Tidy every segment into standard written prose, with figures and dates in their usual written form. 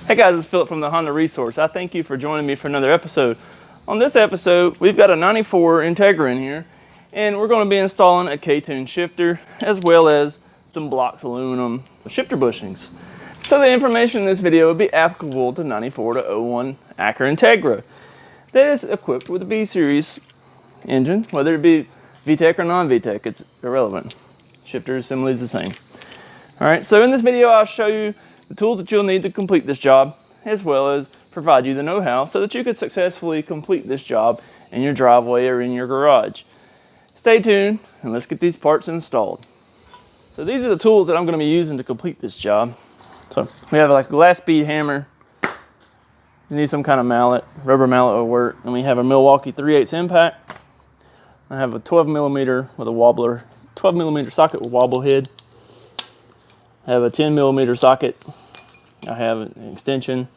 Hey guys, it's Philip from the Honda Resource. I thank you for joining me for another episode. On this episode, we've got a 94 Integra in here, and we're going to be installing a KTuned shifter as well as some Blox aluminum shifter bushings. So the information in this video would be applicable to 94 to 01 Acura Integra that is equipped with a B-Series engine, whether it be VTEC or non-VTEC, it's irrelevant. Shifter assembly is the same. Alright, so in this video I'll show you the tools that you'll need to complete this job, as well as provide you the know-how so that you could successfully complete this job in your driveway or in your garage. Stay tuned and let's get these parts installed. So these are the tools that I'm going to be using to complete this job. So we have like a glass bead hammer. You need some kind of mallet, rubber mallet will work. And we have a Milwaukee 3/8 impact. I have a 12 millimeter with a wobbler, 12 millimeter socket with wobble head. I have a 10 millimeter socket. I have an extension.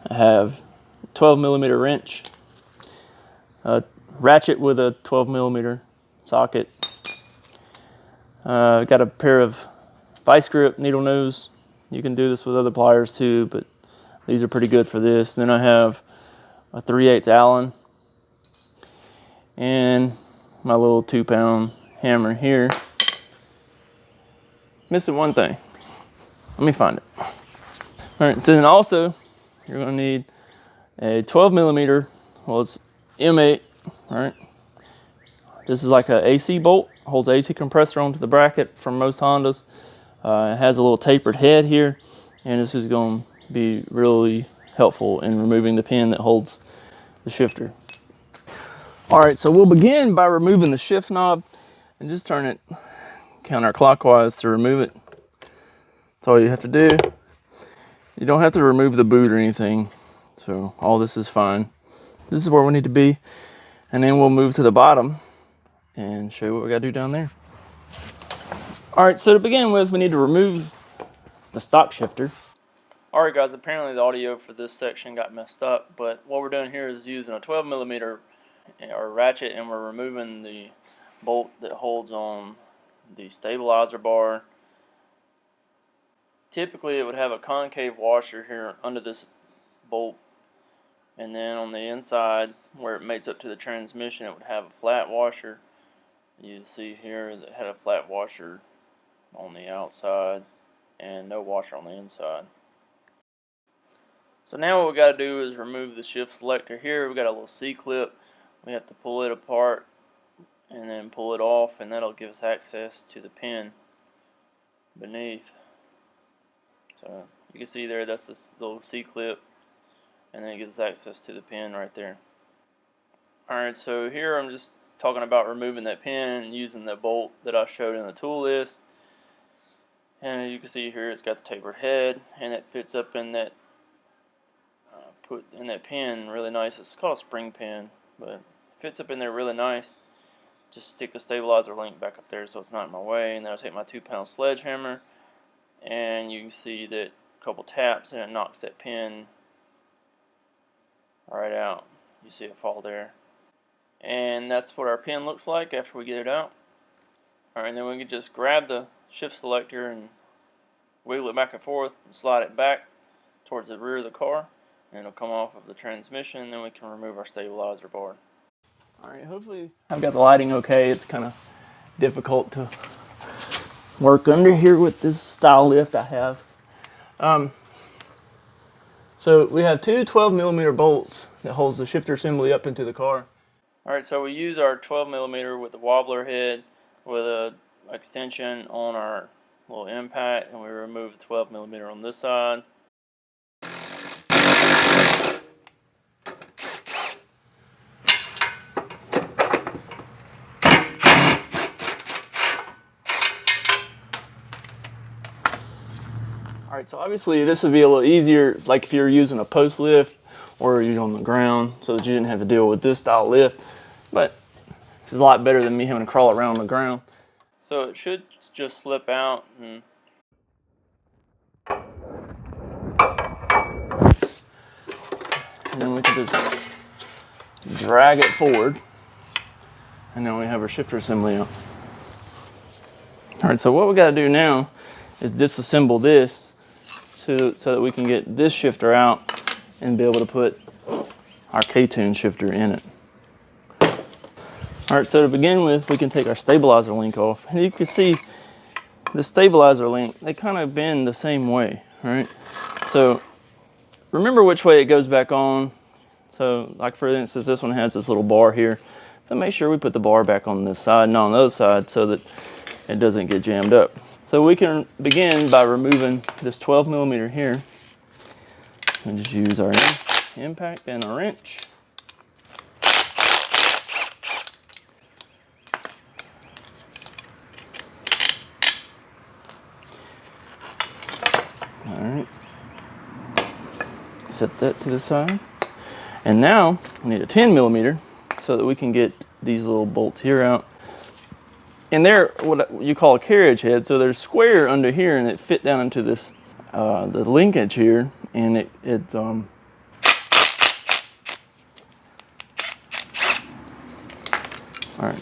I have a 12 millimeter wrench. A ratchet with a 12 millimeter socket. Got a pair of vice grip needle nose. You can do this with other pliers too, but these are pretty good for this. Then I have a 3/8 Allen and my little 2-pound hammer here. Missing one thing. Let me find it. All right, so then also you're gonna need a 12 millimeter, well it's M8, all right? This is like a AC bolt, holds AC compressor onto the bracket from most Hondas. It has a little tapered head here, and this is going to be really helpful in removing the pin that holds the shifter. All right, so we'll begin by removing the shift knob and just turn it counterclockwise to remove it. That's all you have to do. You don't have to remove the boot or anything, so all this is fine. This is where we need to be, and then we'll move to the bottom and show you what we got to do down there. All right, so to begin with, we need to remove the stock shifter. All right, guys, apparently the audio for this section got messed up, but what we're doing here is using a 12 millimeter or ratchet, and we're removing the bolt that holds on the stabilizer bar. Typically, it would have a concave washer here under this bolt, and then on the inside, where it mates up to the transmission, it would have a flat washer. You see here that had a flat washer on the outside and no washer on the inside. So now what we got to do is remove the shift selector here. We got a little C-clip. We have to pull it apart and then pull it off, and that'll give us access to the pin beneath. So you can see there, that's this little C-clip, and then it gives us access to the pin right there. Alright, so here I'm just talking about removing that pin and using the bolt that I showed in the tool list. And you can see here it's got the tapered head, and it fits up in that put in that pin really nice. It's called a spring pin, but it fits up in there really nice. Just stick the stabilizer link back up there so it's not in my way, and then I'll take my 2-pound sledgehammer, and you can see that a couple taps and it knocks that pin right out. You see it fall there. And that's what our pin looks like after we get it out. Alright, and then we can just grab the shift selector and wiggle it back and forth and slide it back towards the rear of the car, and it'll come off of the transmission, and then we can remove our stabilizer bar. Alright, hopefully I've got the lighting okay. It's kind of difficult to work under here with this style lift I have. So we have two 12 millimeter bolts that holds the shifter assembly up into the car. Alright, so we use our 12 millimeter with the wobbler head with a extension on our little impact, and we remove the 12 millimeter on this side. Alright, so obviously this would be a little easier, like if you're using a post lift or you're on the ground, so that you didn't have to deal with this style lift. But this is a lot better than me having to crawl around the ground. So it should just slip out, and then we can just drag it forward, and then we have our shifter assembly out. All right, so what we got to do now is disassemble this so that we can get this shifter out and be able to put our KTuned shifter in it. All right, so to begin with, we can take our stabilizer link off. And you can see the stabilizer link, they kind of bend the same way, right? So remember which way it goes back on. So like for instance, this one has this little bar here. So make sure we put the bar back on this side and on the other side so that it doesn't get jammed up. So we can begin by removing this 12mm here. And just use our impact and a wrench. All right. Set that to the side. And now we need a 10mm so that we can get these little bolts here out. And they're what you call a carriage head, so they're square under here and it fit down into this the linkage here, and it's all right.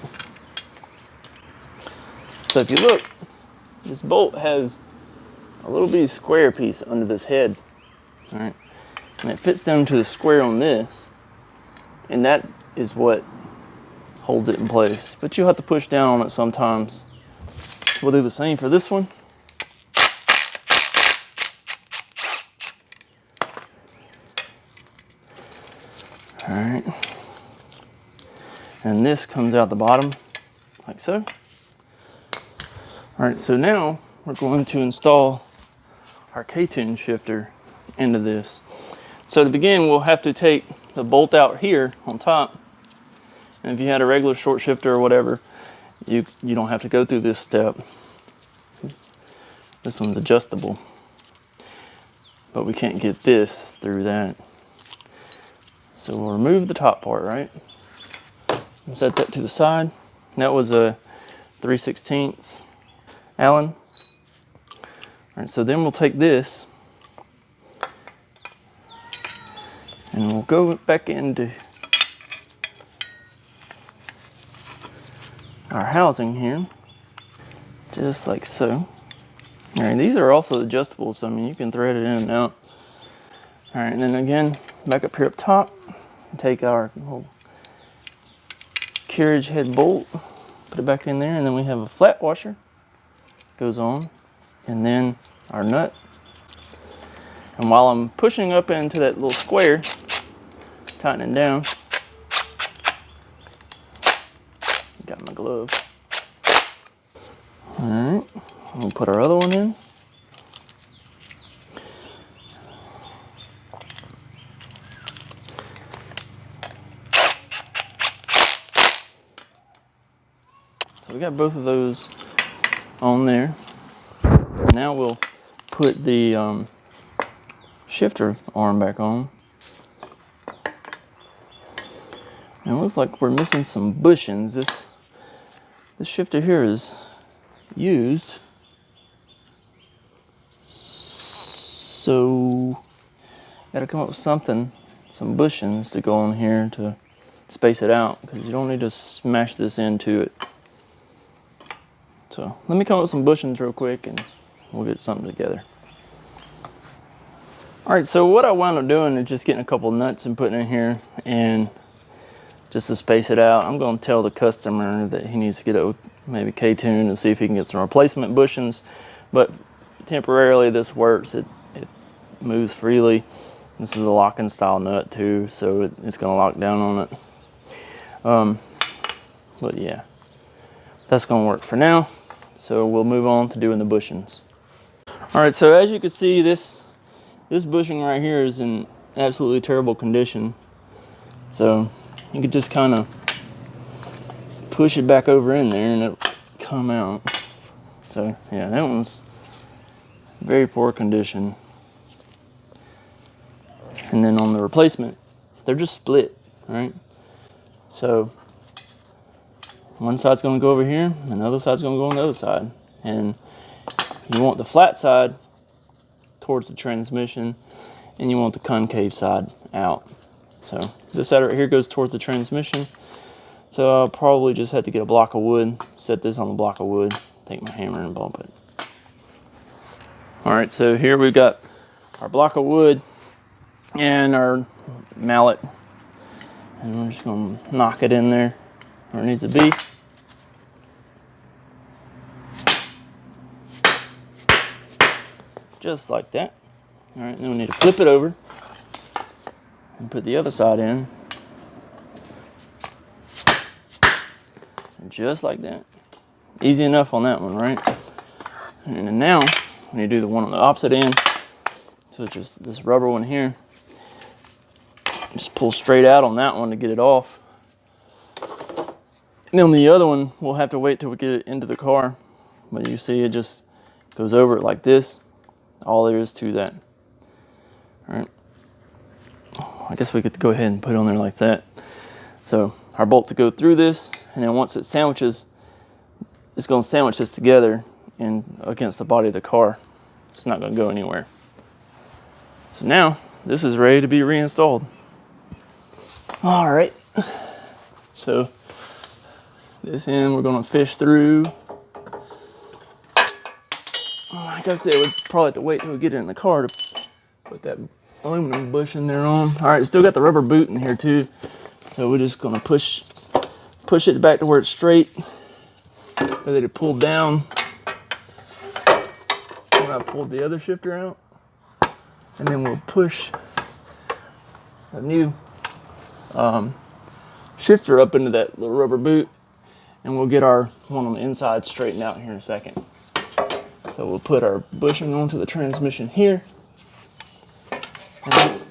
So if you look, this bolt has a little bitty square piece under this head, all right, and it fits down to the square on this, and that is what holds it in place. But you'll have to push down on it sometimes. We'll do the same for this one. All right, and this comes out the bottom like so. All right, so now we're going to install our KTuned shifter into this. So to begin, we'll have to take the bolt out here on top. And if you had a regular short shifter or whatever, you don't have to go through this step. This one's adjustable, but we can't get this through that. So we'll remove the top part, right? And set that to the side. That was a 3/16 Allen. All right, so then we'll take this and we'll go back into our housing here, just like so. All right, these are also adjustable, so I mean you can thread it in and out. All right, and then again, back up here up top, take our little carriage head bolt, put it back in there, and then we have a flat washer, goes on, and then our nut. And while I'm pushing up into that little square, tightening down, got my glove. All right, we'll put our other one in. So we got both of those on there. Now we'll put the shifter arm back on. And it looks like we're missing some bushings. This shifter here is used, so got to come up with something, some bushings to go on here to space it out, because you don't need to smash this into it. So let me come up with some bushings real quick and we'll get something together. All right, so what I wound up doing is just getting a couple nuts and putting in here, and just to space it out, I'm going to tell the customer that he needs to get a maybe KTuned and see if he can get some replacement bushings. But temporarily this works. It moves freely. This is a locking style nut too, so it's going to lock down on it. But yeah, that's going to work for now. So we'll move on to doing the bushings. All right, so as you can see, this bushing right here is in absolutely terrible condition. So you could just kind of push it back over in there and it'll come out. So yeah, that one's very poor condition. And then on the replacement, they're just split, right? So one side's going to go over here and the other side's going to go on the other side. And you want the flat side towards the transmission and you want the concave side out. So this side right here goes towards the transmission. So I'll probably just have to get a block of wood, set this on a block of wood, take my hammer and bump it. All right, so here we've got our block of wood and our mallet. And we're just gonna knock it in there where it needs to be. Just like that. All right, then we need to flip it over and put the other side in. And just like that. Easy enough on that one, right? And then now, we need to do the one on the opposite end. So it's just this rubber one here. Just pull straight out on that one to get it off. And then the other one, we'll have to wait till we get it into the car. But you see it just goes over it like this. All there is to that. All right. I guess we could go ahead and put it on there like that. So our bolt to go through this, and then once it sandwiches, it's going to sandwich this together and against the body of the car. It's not going to go anywhere. So now this is ready to be reinstalled. All right. So this end we're going to fish through. Like I said, we'd probably have to wait till we get it in the car to put that aluminum bushing there on. All right, still got the rubber boot in here too. So we're just gonna push it back to where it's straight. Let it pull down. When I pulled the other shifter out. And then we'll push a new shifter up into that little rubber boot. And we'll get our one on the inside straightened out here in a second. So we'll put our bushing onto the transmission here. And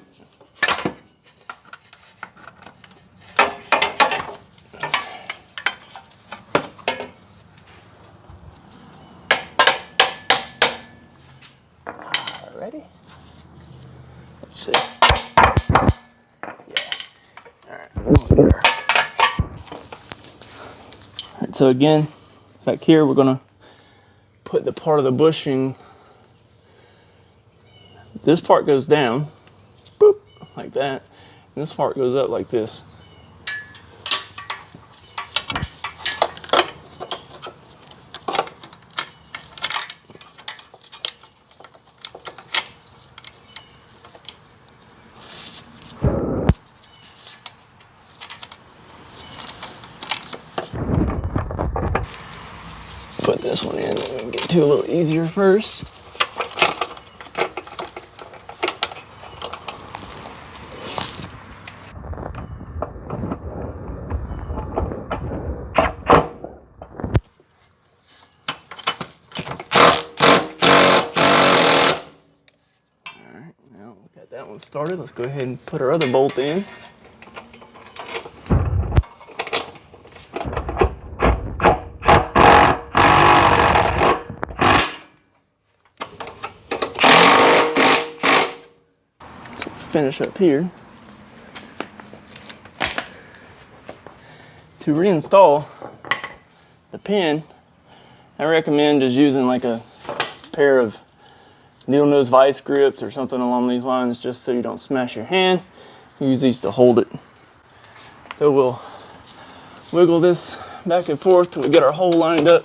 ready? Let's see. Yeah. All right. So again, back here we're gonna put the part of the bushing. This part goes down, boop, like that. And this part goes up like this. Put this one in and get to a little easier first. Alright, now we got that one started. Let's go ahead and put our other bolt in. Finish up here. To reinstall the pin, I recommend just using like a pair of needle nose vice grips or something along these lines, just so you don't smash your hand. Use these to hold it. So we'll wiggle this back and forth till we get our hole lined up.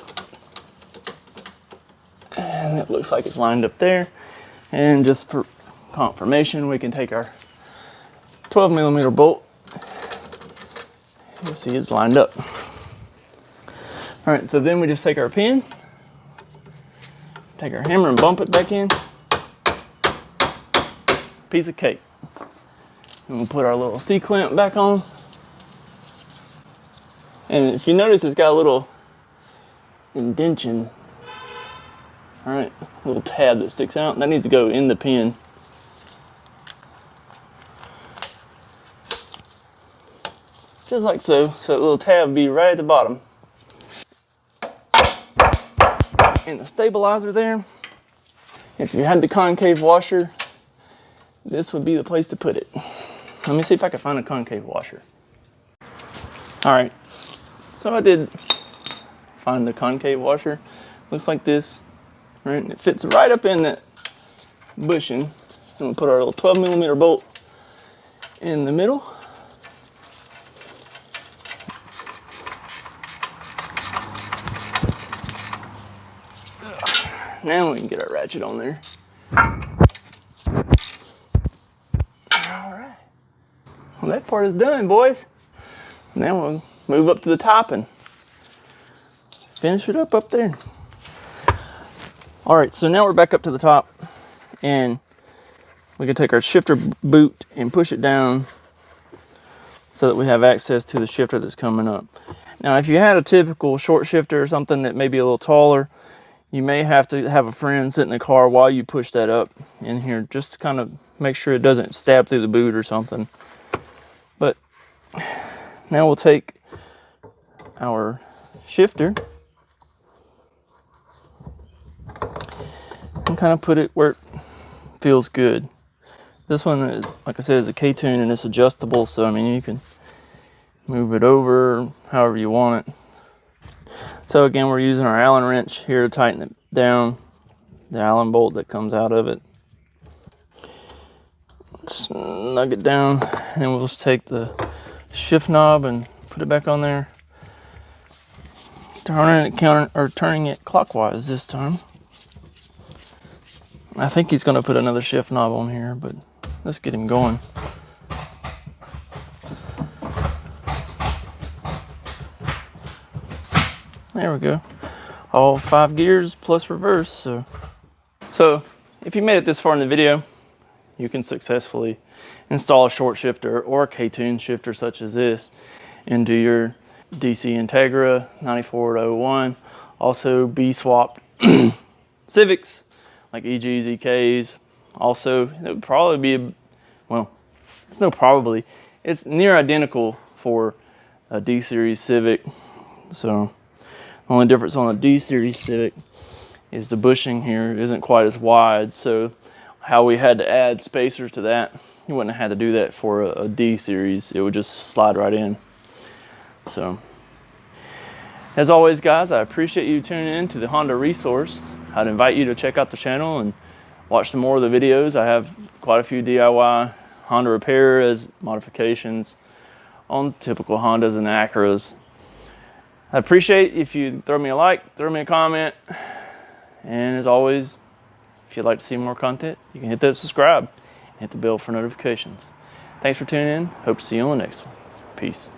And it looks like it's lined up there. And just for confirmation, we can take our 12mm bolt. You see it's lined up. All right, so then we just take our pin, take our hammer and bump it back in. Piece of cake. And we'll put our little C-clamp back on. And if you notice, it's got a little indentation. All right, a little tab that sticks out. That needs to go in the pin. Just like so. So that little tab will be right at the bottom. And the stabilizer there, if you had the concave washer, this would be the place to put it. Let me see if I can find a concave washer. All right, so I did find the concave washer. Looks like this, right? And it fits right up in that bushing. And we'll put our little 12mm bolt in the middle. Now we can get our ratchet on there. Well, that part is done, boys. Now we'll move up to the top and finish it up there. All right, so now we're back up to the top, and we can take our shifter boot and push it down so that we have access to the shifter that's coming up. Now, if you had a typical short shifter or something that may be a little taller, you may have to have a friend sit in the car while you push that up in here, just to kind of make sure it doesn't stab through the boot or something. But now we'll take our shifter and kind of put it where it feels good. This one is, like I said, is a KTuned, and it's adjustable, so I mean you can move it over however you want it. So again, we're using our Allen wrench here to tighten it down, the Allen bolt that comes out of it. Snug it down, and we'll just take the shift knob and put it back on there. Turning it clockwise this time. I think he's going to put another shift knob on here, but let's get him going. There we go. All 5 gears plus reverse. So if you made it this far in the video, you can successfully install a short shifter or a KTuned shifter such as this into your DC Integra 9401. Also B-swapped Civics like EGs, EKs. Also, it would probably be, it's near identical for a D-Series Civic. So the only difference on a D-Series Civic is the bushing here isn't quite as wide. So how we had to add spacers to that, you wouldn't have had to do that for a D-Series. It would just slide right in. So as always, guys, I appreciate you tuning in to the Honda Resource. I'd invite you to check out the channel and watch some more of the videos. I have quite a few DIY Honda repair as modifications on typical Hondas and Acuras. I appreciate if you throw me a like, throw me a comment, and as always, if you'd like to see more content, you can hit that subscribe and hit the bell for notifications. Thanks for tuning in. Hope to see you on the next one. Peace.